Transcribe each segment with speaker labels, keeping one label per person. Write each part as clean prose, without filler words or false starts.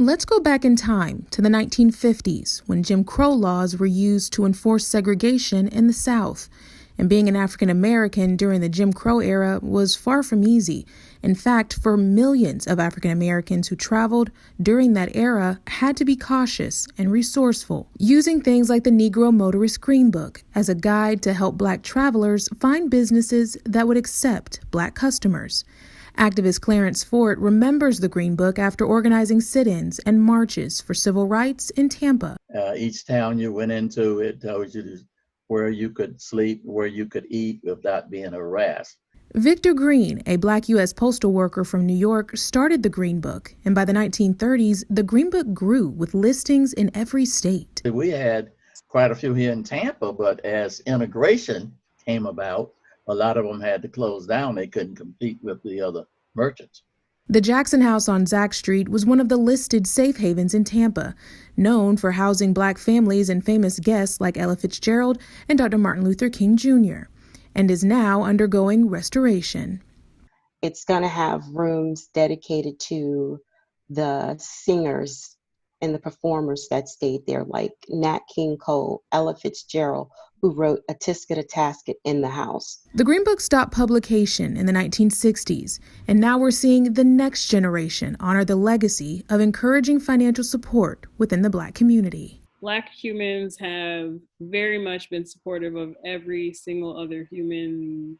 Speaker 1: Let's go back in time to the 1950s when Jim Crow laws were used to enforce segregation in the South. And being an African American during the Jim Crow era was far from easy. In fact, for millions of African Americans who traveled during that era had to be cautious and resourceful, using things like the Negro Motorist Green Book as a guide to help Black travelers find businesses that would accept Black customers. Activist Clarence Fort remembers the Green Book after organizing sit-ins and marches for civil rights in Tampa.
Speaker 2: Each town you went into, it tells you where you could sleep, where you could eat without being harassed.
Speaker 1: Victor Green, a Black U.S. postal worker from New York, started the Green Book, and by the 1930s, the Green Book grew with listings in every state.
Speaker 2: We had quite a few here in Tampa, but as integration came about, a lot of them had to close down. They couldn't compete with the other merchants.
Speaker 1: The Jackson House on Zack Street was one of the listed safe havens in Tampa, known for housing Black families and famous guests like Ella Fitzgerald and Dr. Martin Luther King Jr., and is now undergoing restoration.
Speaker 3: It's going to have rooms dedicated to the singers and the performers that stayed there, like Nat King Cole, Ella Fitzgerald, who wrote A Tisket, a Tasket in the House.
Speaker 1: The Green Book stopped publication in the 1960s, and now we're seeing the next generation honor the legacy of encouraging financial support within the Black community.
Speaker 4: Black humans have very much been supportive of every single other human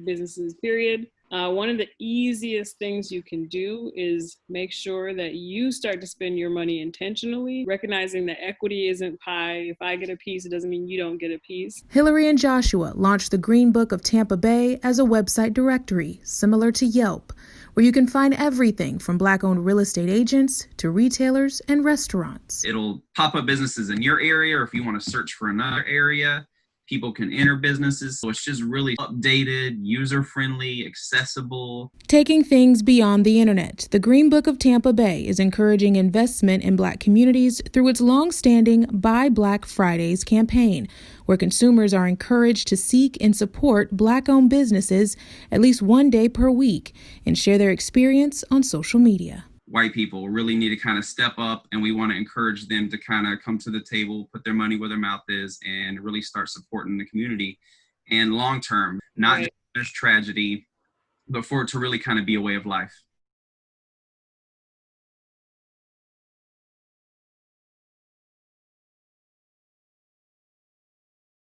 Speaker 4: businesses, period. One of the easiest things you can do is make sure that you start to spend your money intentionally, recognizing that equity isn't pie. If I get a piece, it doesn't mean you don't get a piece.
Speaker 1: Hillary and Joshua launched the Green Book of Tampa Bay as a website directory similar to Yelp, where you can find everything from Black-owned real estate agents to retailers and restaurants.
Speaker 5: It'll pop up businesses in your area, or if you want to search for another area, people can enter businesses. So it's just really updated, user-friendly, accessible.
Speaker 1: Taking things beyond the internet, the Green Book of Tampa Bay is encouraging investment in Black communities through its long-standing Buy Black Fridays campaign, where consumers are encouraged to seek and support Black-owned businesses at least one day per week and share their experience on social media.
Speaker 5: White people really need to kind of step up, and we want to encourage them to kind of come to the table, put their money where their mouth is, and really start supporting the community. And long term, not just tragedy, but for it to really kind of be a way of life.